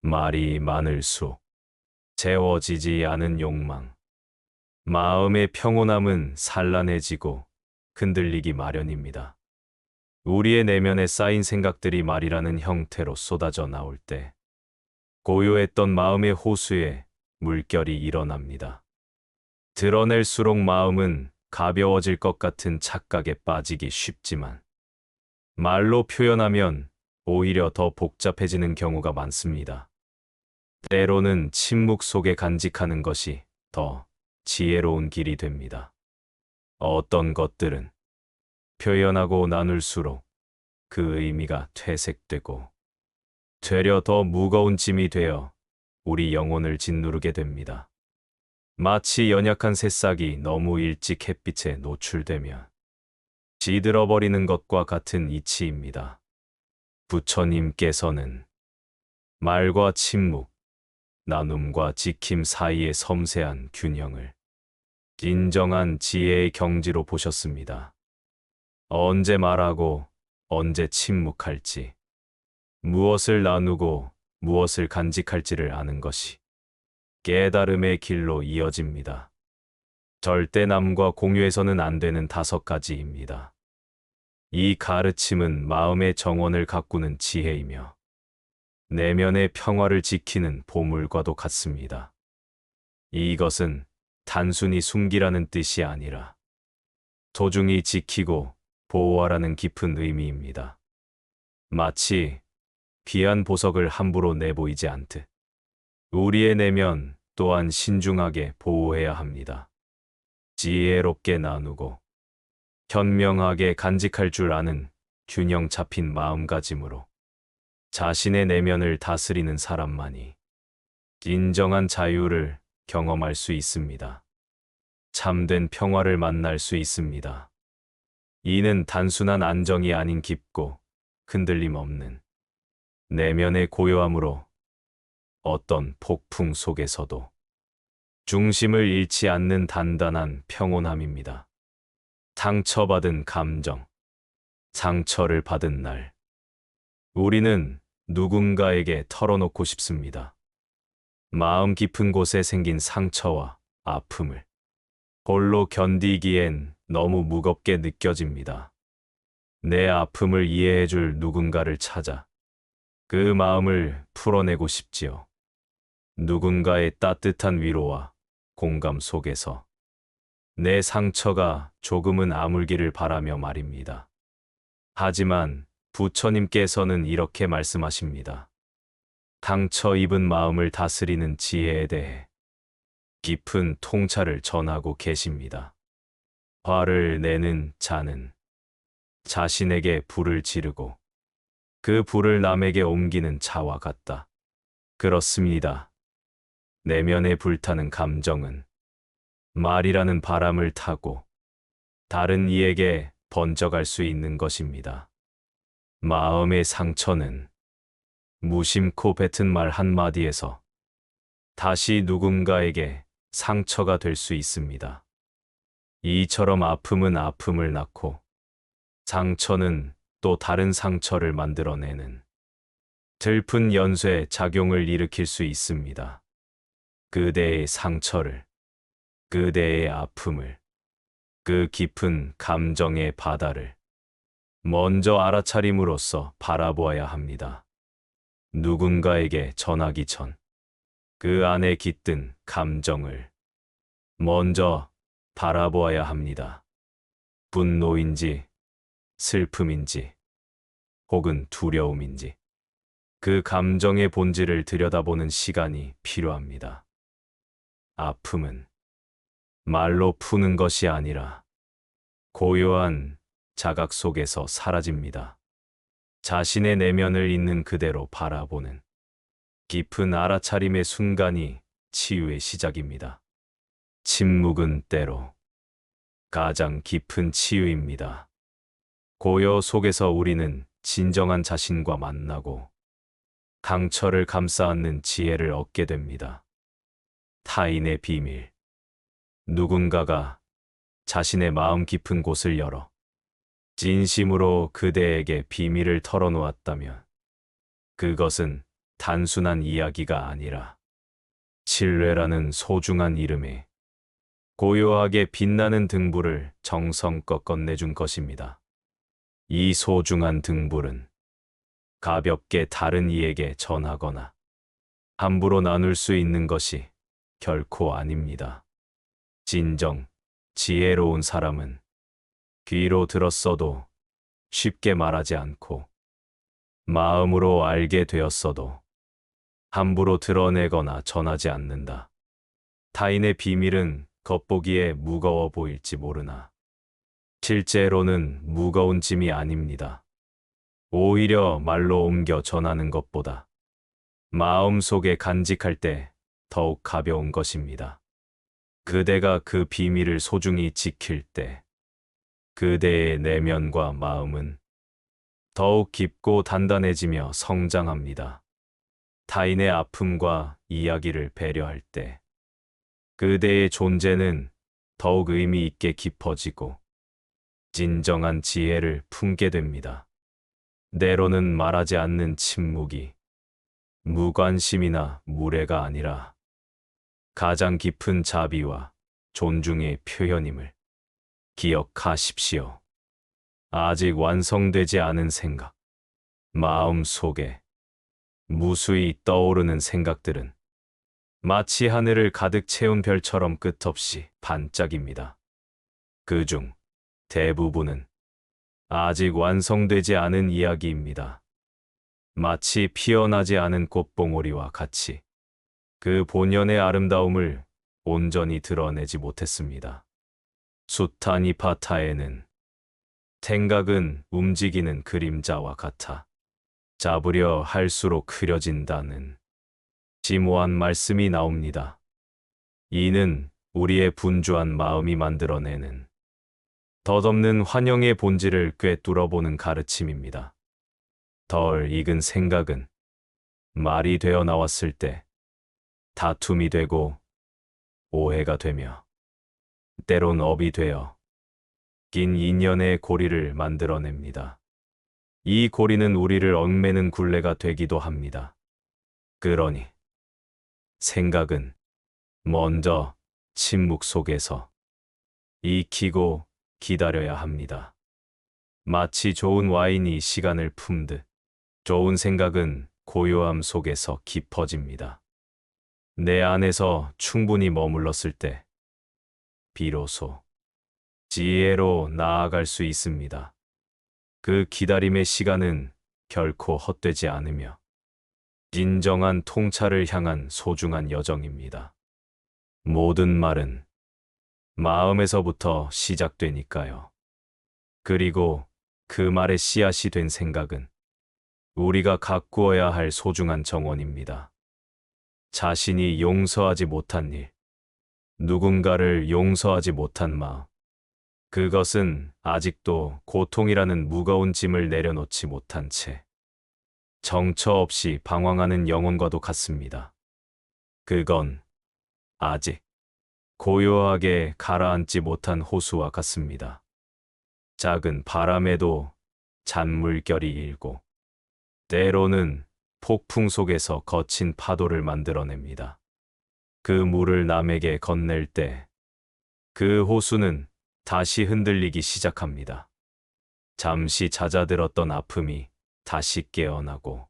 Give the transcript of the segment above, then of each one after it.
말이 많을수록 채워지지 않은 욕망, 마음의 평온함은 산란해지고 흔들리기 마련입니다. 우리의 내면에 쌓인 생각들이 말이라는 형태로 쏟아져 나올 때 고요했던 마음의 호수에 물결이 일어납니다. 드러낼수록 마음은 가벼워질 것 같은 착각에 빠지기 쉽지만 말로 표현하면 오히려 더 복잡해지는 경우가 많습니다. 때로는 침묵 속에 간직하는 것이 더 지혜로운 길이 됩니다. 어떤 것들은 표현하고 나눌수록 그 의미가 퇴색되고 되려 더 무거운 짐이 되어 우리 영혼을 짓누르게 됩니다. 마치 연약한 새싹이 너무 일찍 햇빛에 노출되면 시들어버리는 것과 같은 이치입니다. 부처님께서는 말과 침묵, 나눔과 지킴 사이의 섬세한 균형을 진정한 지혜의 경지로 보셨습니다. 언제 말하고 언제 침묵할지, 무엇을 나누고 무엇을 간직할지를 아는 것이 깨달음의 길로 이어집니다. 절대남과 공유해서는 안 되는 5가지입니다. 이 가르침은 마음의 정원을 가꾸는 지혜이며 내면의 평화를 지키는 보물과도 같습니다. 이것은 단순히 숨기라는 뜻이 아니라 소중히 지키고 보호하라는 깊은 의미입니다. 마치 귀한 보석을 함부로 내보이지 않듯 우리의 내면 또한 신중하게 보호해야 합니다. 지혜롭게 나누고 현명하게 간직할 줄 아는 균형 잡힌 마음가짐으로 자신의 내면을 다스리는 사람만이 진정한 자유를 경험할 수 있습니다. 참된 평화를 만날 수 있습니다. 이는 단순한 안정이 아닌 깊고 흔들림 없는 내면의 고요함으로 어떤 폭풍 속에서도 중심을 잃지 않는 단단한 평온함입니다. 상처받은 감정, 상처를 받은 날, 우리는 누군가에게 털어놓고 싶습니다. 마음 깊은 곳에 생긴 상처와 아픔을 홀로 견디기엔 너무 무겁게 느껴집니다. 내 아픔을 이해해줄 누군가를 찾아 그 마음을 풀어내고 싶지요. 누군가의 따뜻한 위로와 공감 속에서 내 상처가 조금은 아물기를 바라며 말입니다. 하지만 부처님께서는 이렇게 말씀하십니다. 상처 입은 마음을 다스리는 지혜에 대해 깊은 통찰을 전하고 계십니다. 화를 내는 자는 자신에게 불을 지르고 그 불을 남에게 옮기는 자와 같다. 그렇습니다. 내면에 불타는 감정은 말이라는 바람을 타고 다른 이에게 번져갈 수 있는 것입니다. 마음의 상처는 무심코 뱉은 말 한마디에서 다시 누군가에게 상처가 될 수 있습니다. 이처럼 아픔은 아픔을 낳고 상처는 또 다른 상처를 만들어내는 들픈 연쇄 작용을 일으킬 수 있습니다. 그대의 상처를, 그대의 아픔을, 그 깊은 감정의 바다를 먼저 알아차림으로써 바라보아야 합니다. 누군가에게 전하기 전 그 안에 깃든 감정을 먼저 바라보아야 합니다. 분노인지, 슬픔인지, 혹은 두려움인지 그 감정의 본질을 들여다보는 시간이 필요합니다. 아픔은 말로 푸는 것이 아니라 고요한 자각 속에서 사라집니다. 자신의 내면을 있는 그대로 바라보는 깊은 알아차림의 순간이 치유의 시작입니다. 침묵은 때로 가장 깊은 치유입니다. 고요 속에서 우리는 진정한 자신과 만나고 상처를 감싸 안는 지혜를 얻게 됩니다. 타인의 비밀. 누군가가 자신의 마음 깊은 곳을 열어 진심으로 그대에게 비밀을 털어놓았다면 그것은 단순한 이야기가 아니라 신뢰라는 소중한 이름에 고요하게 빛나는 등불을 정성껏 건네준 것입니다. 이 소중한 등불은 가볍게 다른 이에게 전하거나 함부로 나눌 수 있는 것이 결코 아닙니다. 진정 지혜로운 사람은 귀로 들었어도 쉽게 말하지 않고 마음으로 알게 되었어도 함부로 드러내거나 전하지 않는다. 타인의 비밀은 겉보기에 무거워 보일지 모르나 실제로는 무거운 짐이 아닙니다. 오히려 말로 옮겨 전하는 것보다 마음속에 간직할 때 더욱 가벼운 것입니다. 그대가 그 비밀을 소중히 지킬 때 그대의 내면과 마음은 더욱 깊고 단단해지며 성장합니다. 타인의 아픔과 이야기를 배려할 때 그대의 존재는 더욱 의미 있게 깊어지고 진정한 지혜를 품게 됩니다. 때로는 말하지 않는 침묵이 무관심이나 무례가 아니라 가장 깊은 자비와 존중의 표현임을 기억하십시오. 아직 완성되지 않은 생각, 마음 속에 무수히 떠오르는 생각들은 마치 하늘을 가득 채운 별처럼 끝없이 반짝입니다. 그중 대부분은 아직 완성되지 않은 이야기입니다. 마치 피어나지 않은 꽃봉오리와 같이 그 본연의 아름다움을 온전히 드러내지 못했습니다. 수타니파타에는 생각은 움직이는 그림자와 같아 잡으려 할수록 흐려진다는 심오한 말씀이 나옵니다. 이는 우리의 분주한 마음이 만들어내는 덧없는 환영의 본질을 꿰뚫어보는 가르침입니다. 덜 익은 생각은 말이 되어 나왔을 때 다툼이 되고 오해가 되며 때론 업이 되어 긴 인연의 고리를 만들어냅니다. 이 고리는 우리를 얽매는 굴레가 되기도 합니다. 그러니 생각은 먼저 침묵 속에서 익히고 기다려야 합니다. 마치 좋은 와인이 시간을 품듯 좋은 생각은 고요함 속에서 깊어집니다. 내 안에서 충분히 머물렀을 때 비로소 지혜로 나아갈 수 있습니다. 그 기다림의 시간은 결코 헛되지 않으며 진정한 통찰을 향한 소중한 여정입니다. 모든 말은 마음에서부터 시작되니까요. 그리고 그 말의 씨앗이 된 생각은 우리가 가꾸어야 할 소중한 정원입니다. 자신이 용서하지 못한 일, 누군가를 용서하지 못한 마음, 그것은 아직도 고통이라는 무거운 짐을 내려놓지 못한 채 정처 없이 방황하는 영혼과도 같습니다. 그건 아직 고요하게 가라앉지 못한 호수와 같습니다. 작은 바람에도 잔물결이 일고 때로는 폭풍 속에서 거친 파도를 만들어냅니다. 그 물을 남에게 건넬 때 그 호수는 다시 흔들리기 시작합니다. 잠시 잦아들었던 아픔이 다시 깨어나고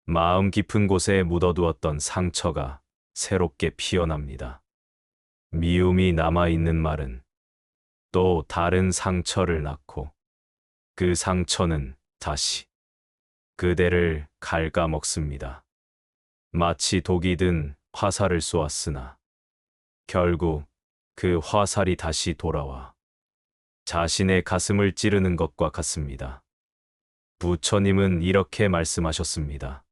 마음 깊은 곳에 묻어두었던 상처가 새롭게 피어납니다. 미움이 남아있는 말은 또 다른 상처를 낳고 그 상처는 다시 그대를 갉아먹습니다. 마치 독이 든 화살을 쏘았으나 결국 그 화살이 다시 돌아와 자신의 가슴을 찌르는 것과 같습니다. 부처님은 이렇게 말씀하셨습니다.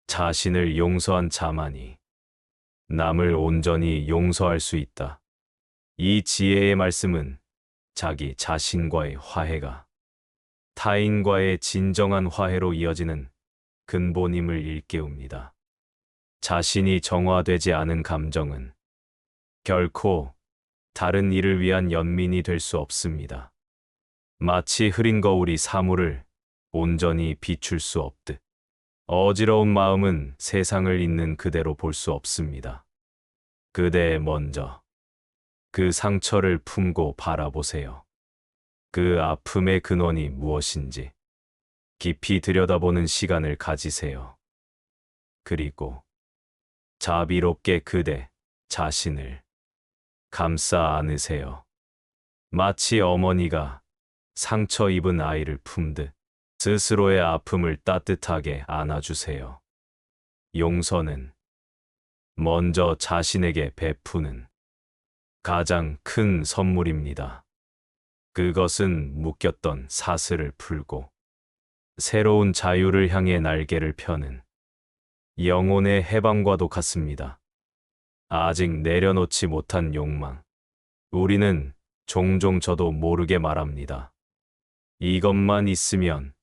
자신을 용서한 자만이 남을 온전히 용서할 수 있다. 이 지혜의 말씀은 자기 자신과의 화해가 타인과의 진정한 화해로 이어지는 근본임을 일깨웁니다. 자신이 정화되지 않은 감정은 결코 다른 이를 위한 연민이 될 수 없습니다. 마치 흐린 거울이 사물을 온전히 비출 수 없듯 어지러운 마음은 세상을 있는 그대로 볼 수 없습니다. 그대 먼저 그 상처를 품고 바라보세요. 그 아픔의 근원이 무엇인지 깊이 들여다보는 시간을 가지세요. 그리고 자비롭게 그대 자신을 감싸 안으세요. 마치 어머니가 상처 입은 아이를 품듯 스스로의 아픔을 따뜻하게 안아주세요. 용서는 먼저 자신에게 베푸는 가장 큰 선물입니다. 그것은 묶였던 사슬을 풀고 새로운 자유를 향해 날개를 펴는 영혼의 해방과도 같습니다. 아직 내려놓지 못한 욕망. 우리는 종종 저도 모르게 말합니다. 이것만 있으면,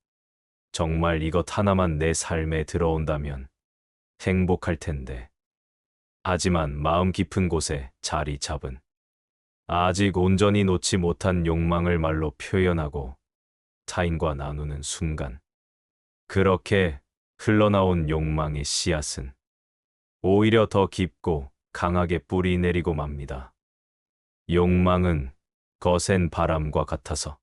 정말 이것 하나만 내 삶에 들어온다면 행복할 텐데. 하지만 마음 깊은 곳에 자리 잡은 아직 온전히 놓지 못한 욕망을 말로 표현하고 타인과 나누는 순간, 그렇게 흘러나온 욕망의 씨앗은 오히려 더 깊고 강하게 뿌리 내리고 맙니다. 욕망은 거센 바람과 같아서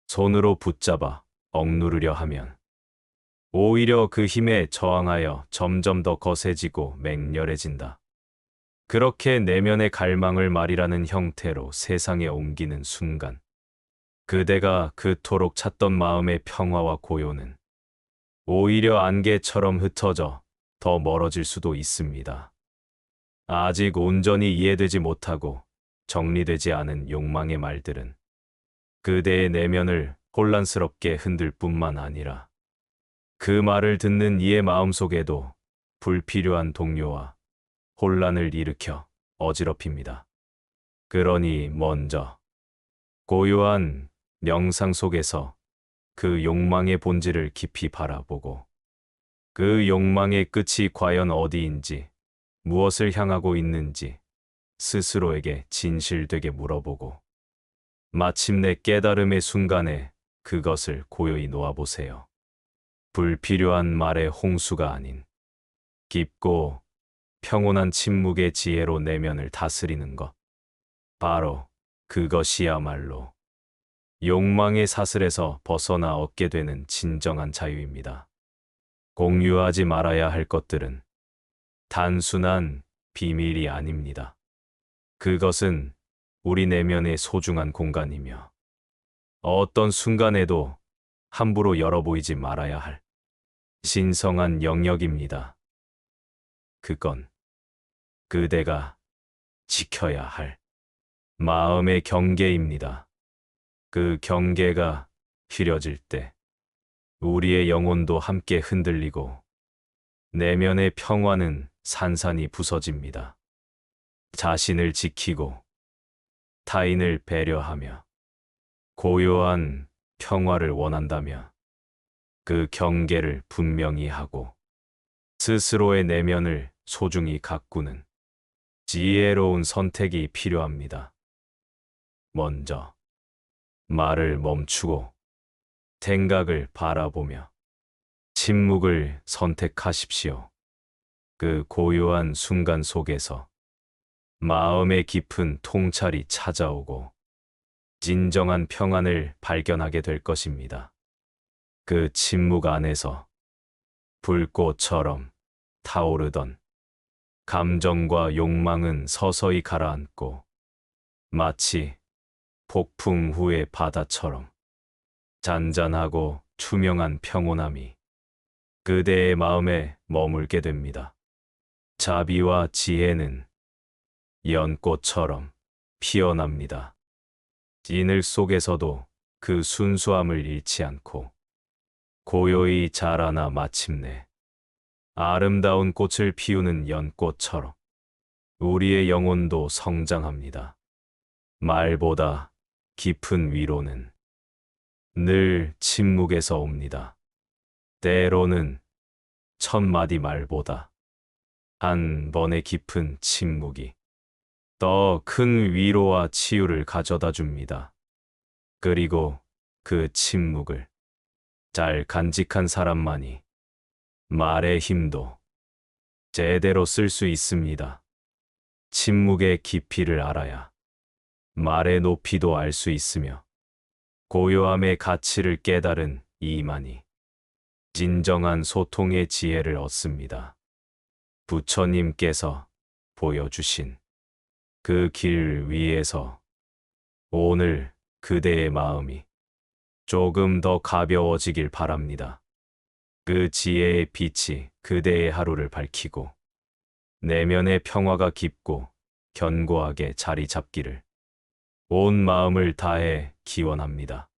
손으로 붙잡아 억누르려 하면 오히려 그 힘에 저항하여 점점 더 거세지고 맹렬해진다. 그렇게 내면의 갈망을 말이라는 형태로 세상에 옮기는 순간, 그대가 그토록 찾던 마음의 평화와 고요는 오히려 안개처럼 흩어져 더 멀어질 수도 있습니다. 아직 온전히 이해되지 못하고 정리되지 않은 욕망의 말들은 그대의 내면을 혼란스럽게 흔들 뿐만 아니라 그 말을 듣는 이의 마음속에도 불필요한 동요와 혼란을 일으켜 어지럽힙니다. 그러니 먼저 고요한 명상 속에서 그 욕망의 본질을 깊이 바라보고 그 욕망의 끝이 과연 어디인지, 무엇을 향하고 있는지 스스로에게 진실되게 물어보고 마침내 깨달음의 순간에 그것을 고요히 놓아보세요. 불필요한 말의 홍수가 아닌 깊고 평온한 침묵의 지혜로 내면을 다스리는 것. 바로 그것이야말로 욕망의 사슬에서 벗어나 얻게 되는 진정한 자유입니다. 공유하지 말아야 할 것들은 단순한 비밀이 아닙니다. 그것은 우리 내면의 소중한 공간이며 어떤 순간에도 함부로 열어보이지 말아야 할 신성한 영역입니다. 그건 그대가 지켜야 할 마음의 경계입니다. 그 경계가 흐려질 때 우리의 영혼도 함께 흔들리고 내면의 평화는 산산이 부서집니다. 자신을 지키고 타인을 배려하며 고요한 평화를 원한다면 그 경계를 분명히 하고 스스로의 내면을 소중히 가꾸는 지혜로운 선택이 필요합니다. 먼저 말을 멈추고 생각을 바라보며 침묵을 선택하십시오. 그 고요한 순간 속에서 마음의 깊은 통찰이 찾아오고 진정한 평안을 발견하게 될 것입니다. 그 침묵 안에서 불꽃처럼 타오르던 감정과 욕망은 서서히 가라앉고 마치 폭풍 후의 바다처럼 잔잔하고 투명한 평온함이 그대의 마음에 머물게 됩니다. 자비와 지혜는 연꽃처럼 피어납니다. 진흙 속에서도 그 순수함을 잃지 않고 고요히 자라나 마침내 아름다운 꽃을 피우는 연꽃처럼 우리의 영혼도 성장합니다. 말보다 깊은 위로는 늘 침묵에서 옵니다. 때로는 1000마디 말보다 한 번의 깊은 침묵이 더 큰 위로와 치유를 가져다 줍니다. 그리고 그 침묵을 잘 간직한 사람만이 말의 힘도 제대로 쓸 수 있습니다. 침묵의 깊이를 알아야 말의 높이도 알 수 있으며 고요함의 가치를 깨달은 이만희 진정한 소통의 지혜를 얻습니다. 부처님께서 보여주신 그 길 위에서 오늘 그대의 마음이 조금 더 가벼워지길 바랍니다. 그 지혜의 빛이 그대의 하루를 밝히고 내면의 평화가 깊고 견고하게 자리 잡기를 온 마음을 다해 기원합니다.